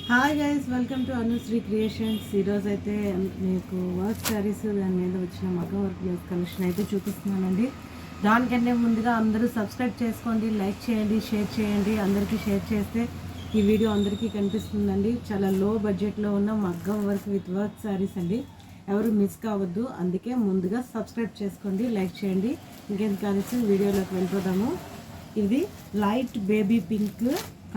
Hi guys, welcome to Anusri creations. ఈరోజు అయితే మీకు వర్క్ శారీస్ దాని మీద వచ్చిన మగ్గం వర్క్ బ్లౌజ్ కలెక్షన్ అయితే చూపిస్తున్నానండి. దానికంటే ముందుగా అందరూ సబ్స్క్రైబ్ చేసుకోండి, లైక్ చేయండి, షేర్ చేయండి. అందరికీ షేర్ చేస్తే ఈ వీడియో అందరికీ కనిపిస్తుందండి. చాలా లో బడ్జెట్లో ఉన్న మగ్గం వర్క్ విత్ వర్క్ శారీస్ అండి. ఎవరు మిస్ కావద్దు. అందుకే ముందుగా సబ్స్క్రైబ్ చేసుకోండి, లైక్ చేయండి. ఇంకేం కలిసి వీడియోలోకి వెళ్ళిపోదాము. ఇది light baby pink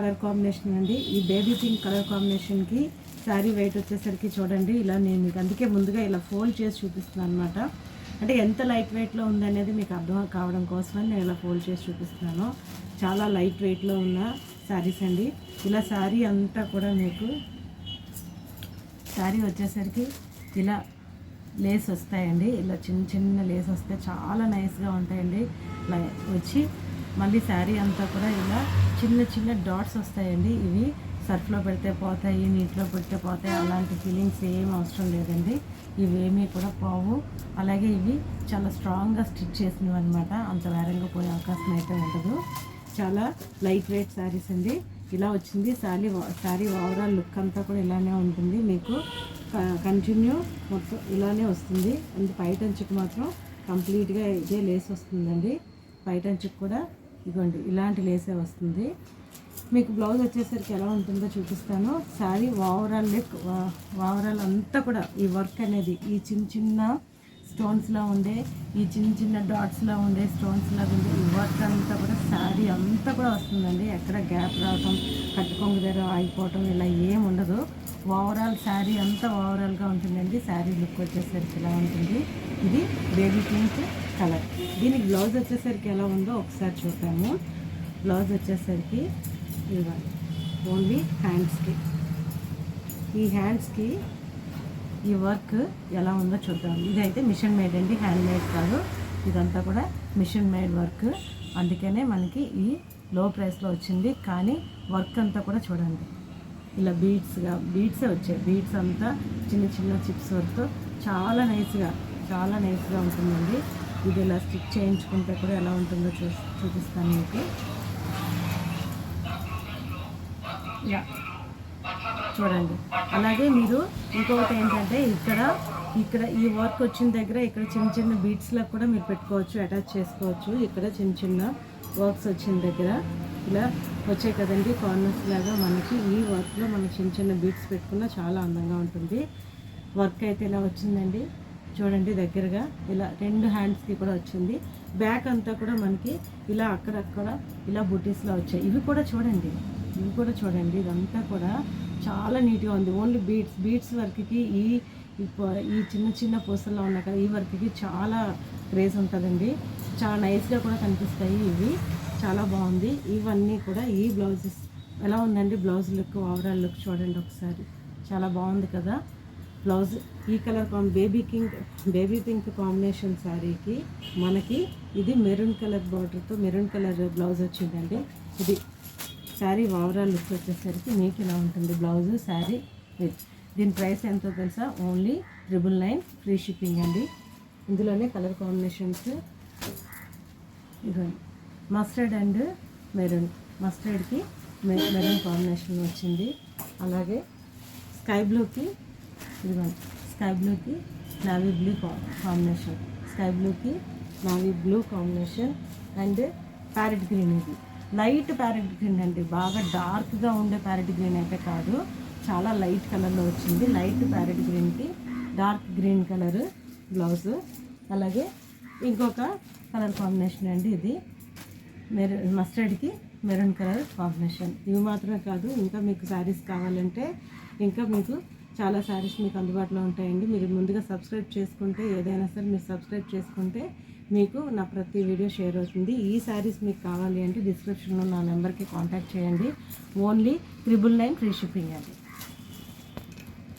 colour combination అండి. ఈ బేబీ పింక్ కలర్ కాంబినేషన్కి శారీ వెయిట్ వచ్చేసరికి చూడండి, ఇలా నేను మీకు అందుకే ముందుగా ఇలా ఫోల్డ్ చేసి చూపిస్తున్నాను అనమాట. అంటే ఎంత లైట్ వెయిట్లో ఉందనేది మీకు అర్థం కావడం కోసమని నేను ఇలా ఫోల్డ్ చేసి చూపిస్తున్నాను. చాలా లైట్ వెయిట్లో ఉన్న శారీస్ అండి. ఇలా శారీ అంతా కూడా మీకు శారీ వచ్చేసరికి ఇలా లేస్ వస్తాయండి. ఇలా చిన్న చిన్న లేస్ వస్తే చాలా నైస్గా ఉంటాయండి. వచ్చి మళ్ళీ శారీ అంతా కూడా ఇలా చిన్న చిన్న డాట్స్ వస్తాయండి. ఇవి సర్ఫ్లో పెడితే పోతాయి, నీటిలో పెడితే పోతాయి, అలాంటి ఫీలింగ్స్ ఏం అవసరం లేదండి. ఇవేమీ కూడా పోవు. అలాగే ఇవి చాలా స్ట్రాంగ్గా స్టిచ్ చేసినవి అనమాట. అంత వేరంగా పోయే అవకాశం అయితే ఉండదు. చాలా లైట్ వెయిట్ శారీస్ అండి. ఇలా వచ్చింది శారీ ఓవరాల్ లుక్ అంతా కూడా ఇలానే ఉంటుంది. మీకు కంటిన్యూ మొత్తం ఇలానే వస్తుంది. అండ్ పైటంచుకు మాత్రం కంప్లీట్గా ఇదే లేస్ వస్తుందండి. పైటంచుకు కూడా ఇదిగోండి ఇలాంటి లేసే వస్తుంది. మీకు బ్లౌజ్ వచ్చేసరికి ఎలా ఉంటుందో చూపిస్తాను. శారీ ఓవరాల్ లుక్ ఓవరాల్ అంతా కూడా ఈ వర్క్ అనేది ఈ చిన్న చిన్న స్టోన్స్లా ఉండే, ఈ చిన్న చిన్న డాట్స్లా ఉండే, స్టోన్స్లా ఉండే ఈ వర్క్ అంతా కూడా శారీ అంతా కూడా వస్తుందండి. ఎక్కడ గ్యాప్ రావటం, కట్టుకొంగు దగ్గర ఆగిపోవటం ఇలా ఏం ఉండదు. ఓవరాల్ శారీ అంతా ఓవరాల్గా ఉంటుందండి. శారీ లుక్ వచ్చేసరికి ఇలా ఉంటుంది. ఇది బేబీ పింక్ కలర్. దీనికి బ్లౌజ్ వచ్చేసరికి ఎలా ఉందో ఒకసారి చూద్దాము. బ్లౌజ్ వచ్చేసరికి ఇవ్వండి ఓన్లీ హ్యాండ్స్కి, ఈ హ్యాండ్స్కి ఈ వర్క్ ఎలా ఉందో చూద్దాం. ఇదైతే మిషన్ మేడ్ అండి, హ్యాండ్ మేడ్ కాదు. ఇదంతా కూడా మిషన్ మేడ్ వర్క్. అందుకనే మనకి ఈ లో ప్రైస్లో వచ్చింది. కానీ వర్క్ అంతా కూడా చూడండి ఇలా బీడ్సే వచ్చాయి. బీడ్స్ అంతా చిన్న చిన్న చిప్స్ వర్క్తో చాలా నైస్గా ఉంటుందండి. ఇది ఇలా స్టిచ్ చేయించుకుంటే కూడా ఎలా ఉంటుందో చూపిస్తాను మీకు. ఇలా చూడండి. అలాగే మీరు ఇంకొకటి ఏంటంటే ఇక్కడ ఈ వర్క్ వచ్చిన దగ్గర ఇక్కడ చిన్న చిన్న బీడ్స్లా కూడా మీరు పెట్టుకోవచ్చు, అటాచ్ చేసుకోవచ్చు. ఇక్కడ చిన్న చిన్న వర్క్స్ వచ్చిన దగ్గర ఇలా వచ్చాయి కదండి కార్నర్స్ లాగా. మనకి ఈ వర్క్లో మనకి చిన్న చిన్న బీడ్స్ పెట్టుకున్నా చాలా అందంగా ఉంటుంది. వర్క్ అయితే ఇలా వచ్చిందండి చూడండి. దగ్గరగా ఇలా రెండు హ్యాండ్స్కి కూడా వచ్చింది. బ్యాక్ అంతా కూడా మనకి ఇలా అక్కడక్కడ ఇలా బుటీస్లో వచ్చాయి. ఇవి కూడా చూడండి. ఇదంతా కూడా చాలా నీట్గా ఉంది. ఓన్లీ బీడ్స్ వర్క్కి ఈ చిన్న చిన్న పూసల్లో ఉన్న కదా ఈ వర్క్కి చాలా క్రేజ్ ఉంటుందండి. చాలా నైస్గా కూడా కనిపిస్తాయి. ఇవి చాలా బాగుంది. ఇవన్నీ కూడా ఈ బ్లౌజెస్ ఎలా ఉందండి. బ్లౌజ్ లుక్ ఓవరాల్ లుక్ చూడండి ఒకసారి. చాలా బాగుంది కదా బ్లౌజ్. ఈ కలర్ బేబీ పింక్ కాంబినేషన్ శారీకి మనకి ఇది మెరూన్ కలర్ బార్డర్తో మెరూన్ కలర్ బ్లౌజ్ వచ్చిందండి. ఇది శారీ ఓవరాల్ లుక్ వచ్చేసరికి మీకు ఇలా ఉంటుంది బ్లౌజ్ శారీ విత్. దీని ప్రైస్ ఎంతో తెలుసా? ఓన్లీ 999 ఫ్రీ షిప్పింగ్ అండి. ఇందులోనే కలర్ కాంబినేషన్స్ ఇదిగోండి మస్టర్డ్ అండ్ మెరూన్. మస్టర్డ్కి మెరూన్ కాంబినేషన్ వచ్చింది. అలాగే స్కై బ్లూకి navy blue combination, navy blue combination and parrot green. ఇది లైట్ ప్యారెట్ గ్రీన్ అండి. బాగా డార్క్గా ఉండే ప్యారెట్ గ్రీన్ అయితే కాదు, చాలా లైట్ కలర్లో వచ్చింది. లైట్ ప్యారెట్ గ్రీన్కి డార్క్ గ్రీన్ కలర్ బ్లౌజ్. అలాగే ఇంకొక కలర్ కాంబినేషన్ అండి. ఇది మస్టర్డ్కి మెరూన్ కలర్ కాంబినేషన్. ఇవి మాత్రమే కాదు, ఇంకా మీకు శారీస్ కావాలంటే ఇంకా మీకు చాలా శారీస్ మీకు అందుబాటులో ఉంటాయండి. మీరు ముందుగా సబ్స్క్రైబ్ చేసుకుంటే, ఏదైనా సరే మీరు సబ్స్క్రైబ్ చేసుకుంటే మీకు నా ప్రతి వీడియో షేర్ అవుతుంది. ఈ శారీస్ మీకు కావాలి అంటే డిస్క్రిప్షన్లో నా నెంబర్కి కాంటాక్ట్ చేయండి. ఓన్లీ 999 ఫ్రీ షిప్పింగ్ అండి.